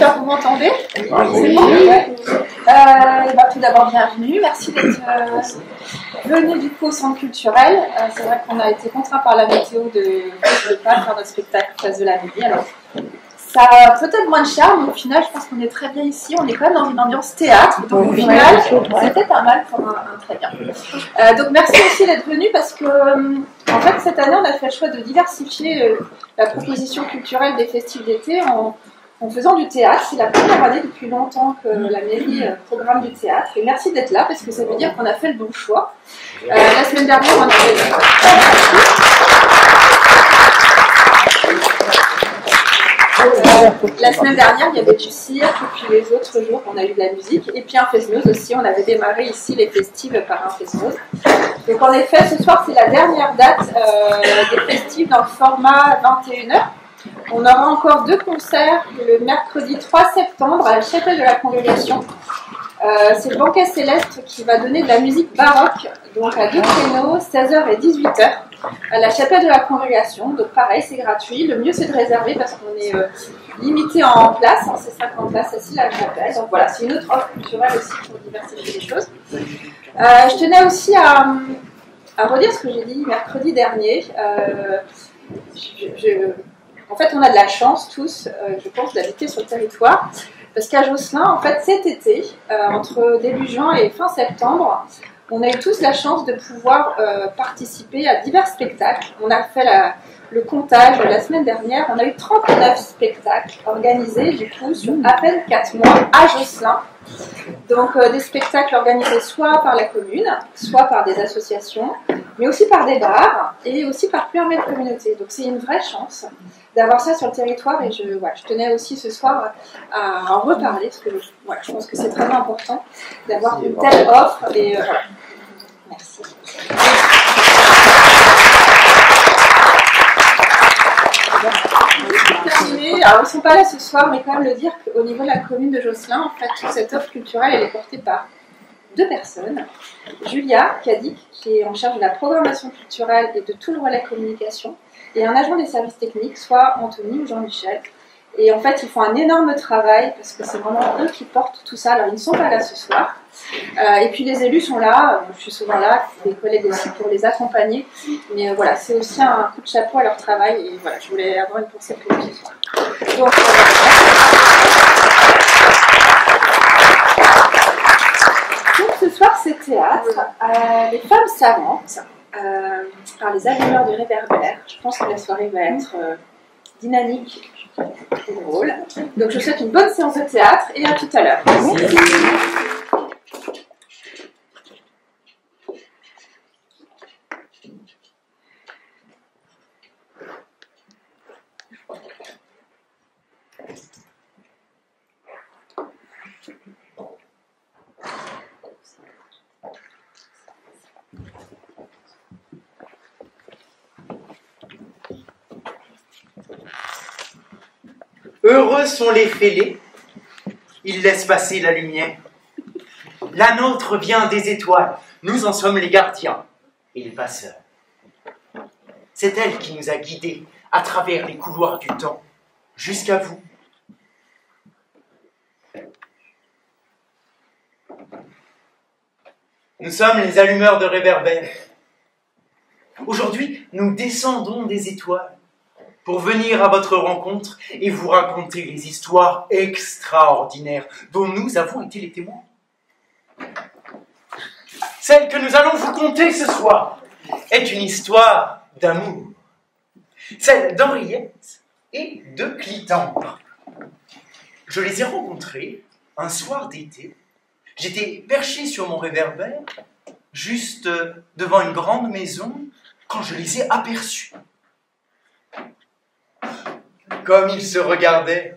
Alors, vous m'entendez? Oui. Ouais. Tout d'abord, bienvenue. Merci d'être venu du coup au centre culturel. C'est vrai qu'on a été contraint par la météo de ne pas faire notre spectacle face de la mairie. Alors, ça a peut-être moins de charme, mais au final, je pense qu'on est très bien ici. On est quand même dans une ambiance théâtre. Donc, au final, c'était pas mal pour un très bien. Donc, merci aussi d'être venu parce que, en fait, cette année, on a fait le choix de diversifier la proposition culturelle des festifs d'été en faisant du théâtre. C'est la première année depuis longtemps que la mairie programme du théâtre. Et merci d'être là parce que ça veut dire qu'on a fait le bon choix. La semaine dernière, on avait... La semaine dernière, il y avait du cirque, et puis les autres jours, on a eu de la musique, et puis un fest-noz aussi. On avait démarré ici les festives par un fest-noz. Donc en effet, ce soir, c'est la dernière date des festives dans le format 21h. On aura encore 2 concerts le mercredi 3 septembre à la chapelle de la Congrégation. C'est le Banquet Céleste qui va donner de la musique baroque, donc à 2 créneaux, 16h et 18h, à la chapelle de la Congrégation. Donc pareil, c'est gratuit. Le mieux, c'est de réserver parce qu'on est limité en place, c'est 50 places assis à la chapelle. Donc voilà, c'est une autre offre culturelle aussi pour diversifier les choses. Je tenais aussi à redire ce que j'ai dit mercredi dernier. En fait, on a de la chance tous, je pense, d'habiter sur le territoire. Parce qu'à Josselin, en fait, cet été, entre début juin et fin septembre, on a eu tous la chance de pouvoir participer à divers spectacles. On a fait le comptage la semaine dernière. On a eu 39 spectacles organisés, du coup, sur à peine 4 mois à Josselin. Donc, des spectacles organisés soit par la commune, soit par des associations, mais aussi par des bars et aussi par plusieurs de communautés. Donc, c'est une vraie chance d'avoir ça sur le territoire et je tenais aussi ce soir à en reparler parce que je pense que c'est très important d'avoir une telle offre et voilà. Merci. Alors, ils ne sont pas là ce soir, mais quand même le dire qu'au niveau de la commune de Josselin, en fait, toute cette offre culturelle, elle est portée par 2 personnes. Julia Cadic, qui est en charge de la programmation culturelle et de tout le relais communication, et un agent des services techniques, soit Anthony ou Jean-Michel. Et en fait, ils font un énorme travail parce que c'est vraiment eux qui portent tout ça. Alors, ils ne sont pas là ce soir. Et puis, les élus sont là. Je suis souvent là, des collègues aussi pour les accompagner. Mais voilà, c'est aussi un coup de chapeau à leur travail. Et voilà, je voulais avoir une pensée pour eux ce soir. Donc, ce soir, c'est théâtre. Les femmes savantes, par les allumeurs du réverbère. Je pense que la soirée va être dynamique et drôle. Donc, je vous souhaite une bonne séance de théâtre et à tout à l'heure. Merci. Heureux sont les fêlés, ils laissent passer la lumière. La nôtre vient des étoiles, nous en sommes les gardiens et les passeurs. C'est elle qui nous a guidés à travers les couloirs du temps, jusqu'à vous. Nous sommes les allumeurs de réverbères. Aujourd'hui, nous descendons des étoiles pour venir à votre rencontre et vous raconter les histoires extraordinaires dont nous avons été les témoins. Celle que nous allons vous conter ce soir est une histoire d'amour. Celle d'Henriette et de Clitandre. Je les ai rencontrés un soir d'été. J'étais perché sur mon réverbère, juste devant une grande maison, quand je les ai aperçus. Comme ils se regardaient,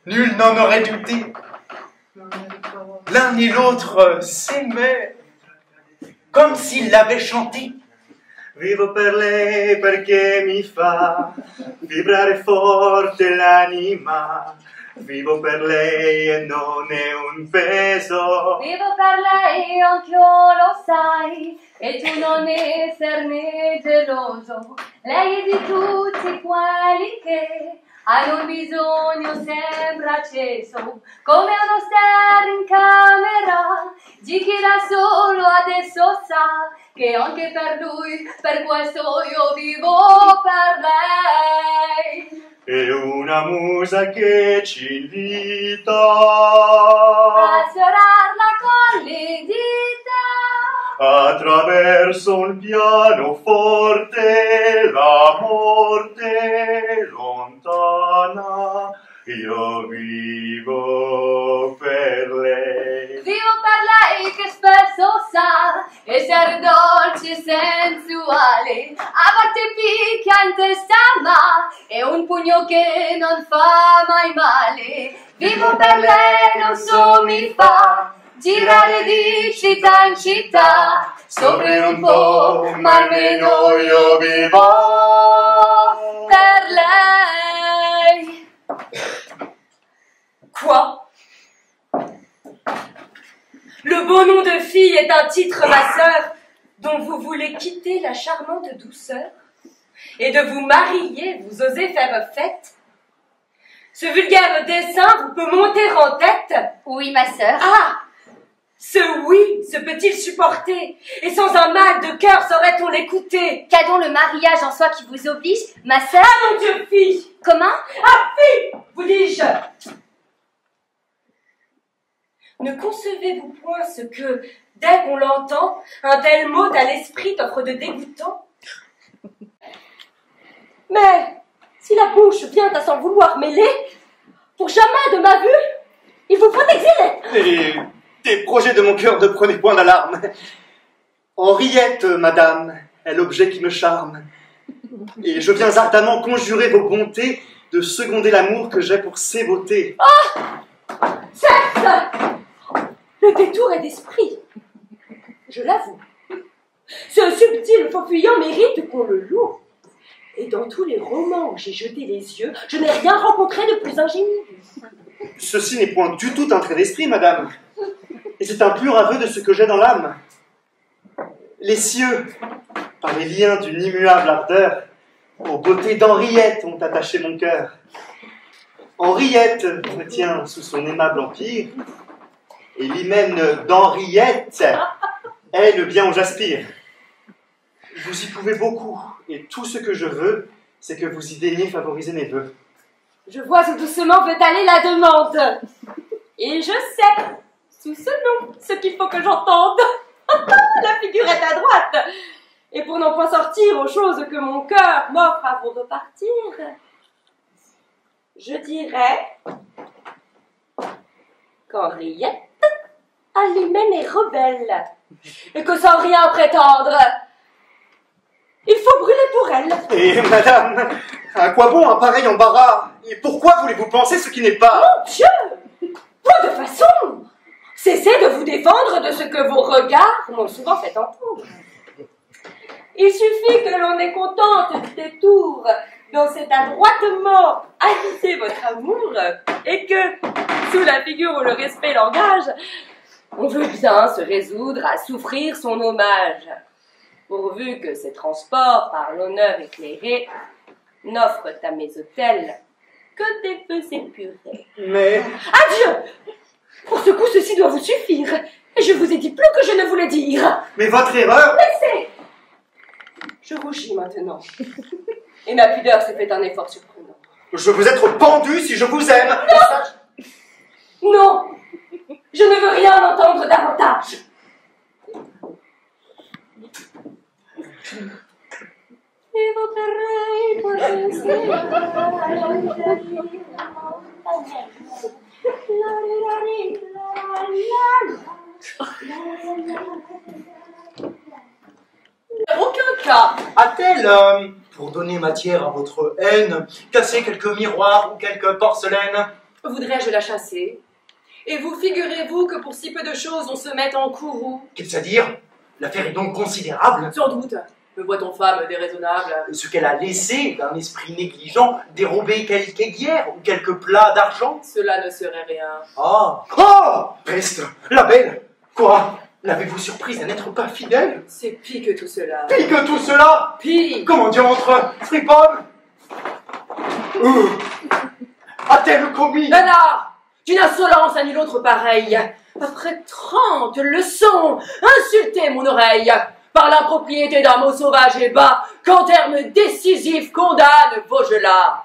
nul n'en aurait douté. L'un et l'autre s'aimaient, comme s'ils l'avaient chanté. Vivo per lei perché mi fa vibrare forte l'anima. Vivo per lei e non è un peso. Vivo per lei, anch'io lo sai, e tu non esserne geloso. Lei è di tutti quelli che hanno un bisogno sempre acceso, come uno sterno in camera, di chi da solo adesso sa che anche per lui, per questo io vivo per lei. E una musa che ci invita A sfiorarla con le dita, attraverso un pianoforte, la morte lontana, io vivo per lei. vivo per lei che spesso sa essere dolce e sensuale, a volte picchiante sta ma è un pugno che non fa mai male. Vivo per lei, non so mi fa girare di città in città, soffrire un po', ma almeno io vivo per lei. Quoi? Le beau nom de fille est un titre, ma sœur, dont vous voulez quitter la charmante douceur et de vous marier, vous osez faire fête. Ce vulgaire dessein vous peut monter en tête. Oui, ma sœur. Ah! Ce oui se peut-il supporter? Et sans un mal de cœur saurait-on l'écouter? Qu'a donc le mariage en soi qui vous oblige, ma sœur? Ah mon Dieu, fille! Comment? Ah, fille! Vous dis-je! Ne concevez-vous point ce que, dès qu'on l'entend, un tel mot à l'esprit t'offre de dégoûtant? Mais, si la bouche vient à s'en vouloir mêler, pour jamais de ma vue, il vous faut exiler! Et des projets de mon cœur ne prenez point d'alarme. Henriette, madame, est l'objet qui me charme. Et je viens ardemment conjurer vos bontés de seconder l'amour que j'ai pour ces beautés. Certes, le détour est d'esprit, je l'avoue. Ce subtil faux fuyant mérite qu'on le loue. Et dans tous les romans où j'ai jeté les yeux, je n'ai rien rencontré de plus ingénieux. Ceci n'est point du tout un trait d'esprit, madame. Et c'est un pur aveu de ce que j'ai dans l'âme. Les cieux, par les liens d'une immuable ardeur, aux beautés d'Henriette ont attaché mon cœur. Henriette me tient sous son aimable empire, et l'hymen d'Henriette est le bien où j'aspire. Vous y pouvez beaucoup, et tout ce que je veux, c'est que vous y daigniez favoriser mes vœux. Je vois où doucement veut aller la demande. Et je sais, sous ce nom, ce qu'il faut que j'entende. La figure est à droite. Et pour n'en point sortir aux choses que mon cœur m'offre à vous repartir, je dirais qu'Henriette à l'hymen est rebelle, et que sans rien prétendre, il faut brûler pour elle. Et madame, à quoi bon un pareil embarras? Et pourquoi voulez-vous penser ce qui n'est pas? Mon Dieu! Peu de façon! Cessez de vous défendre de ce que vos regards m'ont souvent fait entendre. Il suffit que l'on ait contente du détour dont c'est adroitement avisé votre amour, et que, sous la figure où le respect l'engage, on veut bien se résoudre à souffrir son hommage, pourvu que ces transports par l'honneur éclairé n'offrent à mes autels que des feux épurés. Mais... Adieu! Pour ce coup, ceci doit vous suffire, et je vous ai dit plus que je ne voulais dire. Mais votre erreur... Laissez! Je rougis maintenant, et ma pudeur s'est fait un effort surprenant. Je veux être pendu si je vous aime. Non! Je ne veux rien entendre davantage. Vivo per lei, por Aucun cas a-t-elle, pour donner matière à votre haine, cassé quelques miroirs ou quelques porcelaines? Voudrais-je la chasser? Et vous figurez-vous que pour si peu de choses on se mette en courroux? Qu'est-ce à dire? L'affaire est donc considérable. Sans doute. Me voit-on femme déraisonnable? Ce qu'elle a laissé d'un esprit négligent dérober quelques aiguières ou quelques plats d'argent? Cela ne serait rien. Ah! Ah! Peste! La belle! Quoi? L'avez-vous surprise à n'être pas fidèle? C'est pis que tout cela. Pis que tout cela! Pis! Comment dire entre friponne? a-t-elle commis? Là, d'une insolence à nulle autre pareille. Après 30 leçons, insulter mon oreille par l'impropriété d'un mot sauvage et bas qu'en termes décisifs condamne Vaugelas.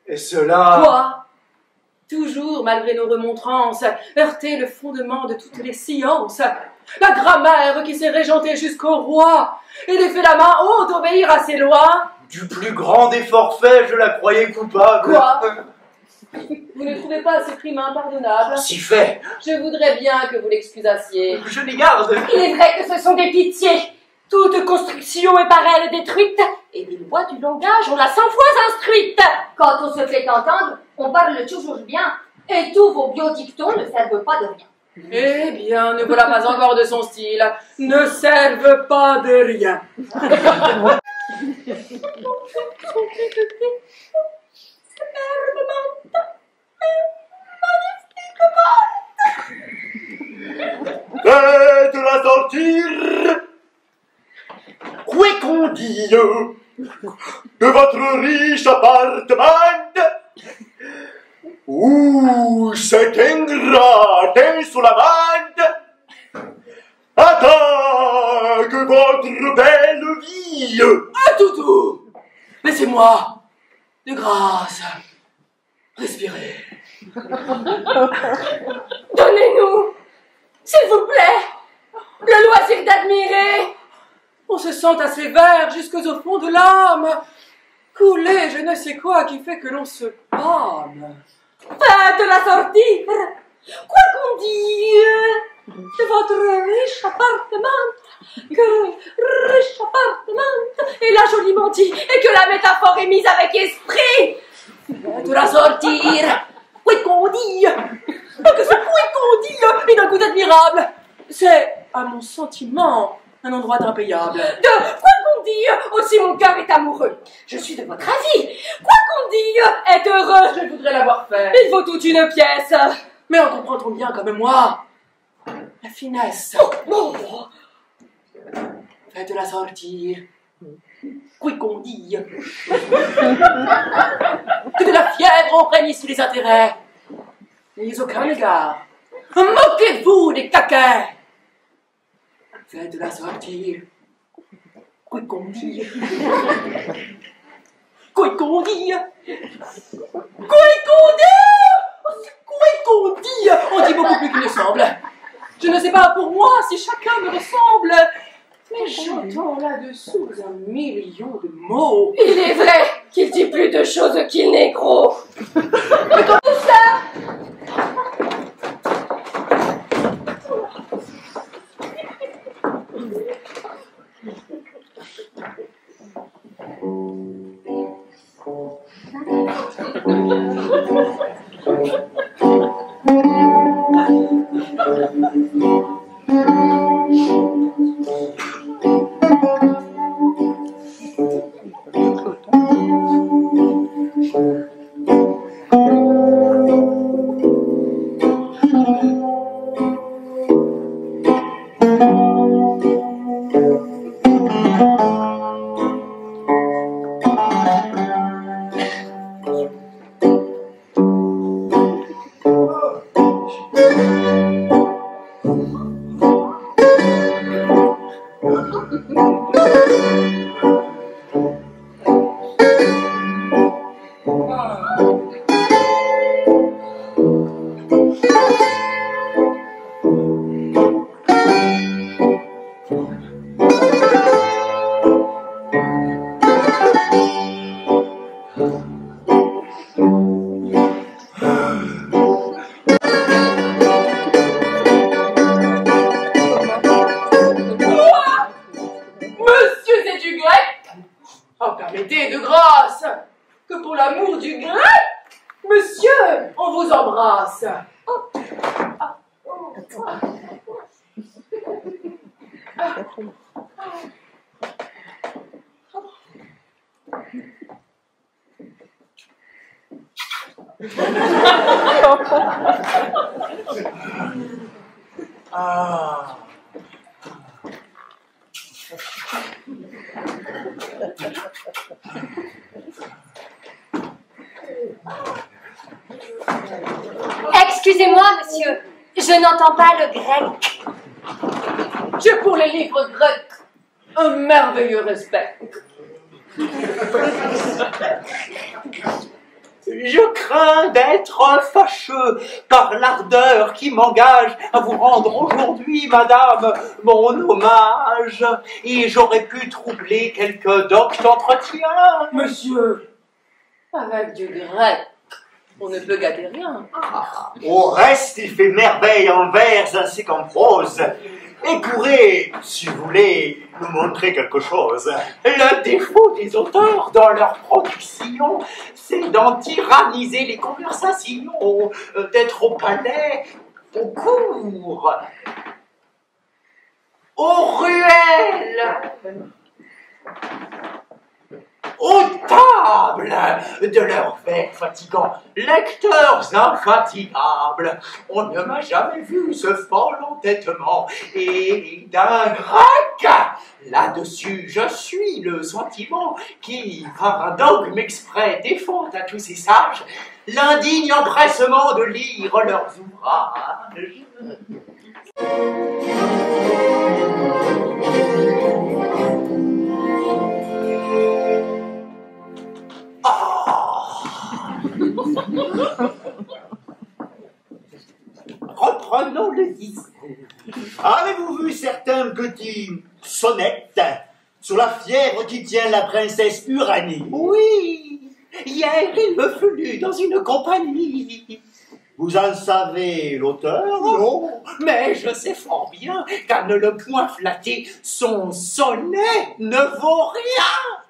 Et cela... Quoi? Toujours, malgré nos remontrances, heurter le fondement de toutes les sciences. La grammaire qui s'est régentée jusqu'au roi et défait la main haute obéir à ses lois. Du plus grand des forfaits, je la croyais coupable. Quoi? Vous ne trouvez pas ce crime impardonnable? Si fait. Je voudrais bien que vous l'excusassiez. Je les garde. Il est vrai que ce sont des pitiés. Toute construction est par elles détruite, et des lois du langage, on l'a 100 fois instruite. Quand on se fait entendre, on parle toujours bien. Et tous vos biodictons ne servent pas de rien. Eh bien, ne voilà pas encore de son style. Ne servent pas de rien. Faites-la sortir, Quicondia, de votre riche appartement, où cet ingrat insolemment attaque votre belle vie. Ah, Toutou, laissez-moi, de grâce, respirer. Donnez-nous, s'il vous plaît, le loisir d'admirer. On se sent assez vert jusqu'au fond de l'âme. Couler je ne sais quoi qui fait que l'on se pâme. Faites-la sortir, quoi qu'on dise, de votre riche appartement, que riche appartement est là joliment dit, et que la métaphore est mise avec esprit. Faites-la sortir, quoi qu'on dise, que ce quoi qu'on dise est d'un goût admirable. C'est, à mon sentiment, un endroit impayable. De quoi qu'on dise, aussi mon cœur est amoureux. Je suis de votre avis. Quoi qu'on dise est heureux. Je voudrais l'avoir fait. Il faut toute une pièce. Mais on comprend trop bien comme moi la finesse. Faites-la sortir. Quoi qu'on dise. Que de la fièvre imprègne ici les intérêts. N'ayez aucun égard. Moquez-vous des caquets. Faites-la sortir. Quoi qu'on dise. Quoi qu'on dise. Quoi qu'on dise. Quoi qu'on dise. On dit beaucoup plus qu'il ne semble. Je ne sais pas pour moi si chacun me ressemble, mais j'entends là-dessous 1 million de mots. Il est vrai qu'il dit plus de choses qu'il n'est gros. Mais comme ça. Permettez de grâce que pour l'amour du grec, monsieur, on vous embrasse. Ah. Excusez-moi, monsieur, je n'entends pas le grec. J'ai pour les livres grecs un merveilleux respect. Je crains d'être fâcheux par l'ardeur qui m'engage à vous rendre aujourd'hui, madame, mon hommage. Et j'aurais pu troubler quelques doctes entretiens. Monsieur, avec du grec, on ne peut gâter rien. Au reste, il fait merveille en vers ainsi qu'en prose. Et pourrait, si vous voulez, nous montrer quelque chose. Le défaut des auteurs dans leur production, c'est d'en tyranniser les conversations, d'être au palais, au cours, aux ruelles, aux tables de leurs vers fatigants, lecteurs infatigables. On ne m'a jamais vu ce fol entêtement, et d'un grec, là-dessus je suis le sentiment qui, par un dogme exprès, défend à tous ces sages l'indigne empressement de lire leurs ouvrages. Reprenons le discours. Avez-vous vu certains petits sonnettes sur la fièvre qui tient la princesse Uranie? Oui, hier il me fut lu dans une compagnie. Vous en savez l'auteur? Non, mais je sais fort bien qu'à ne le point flatter, son sonnet ne vaut rien.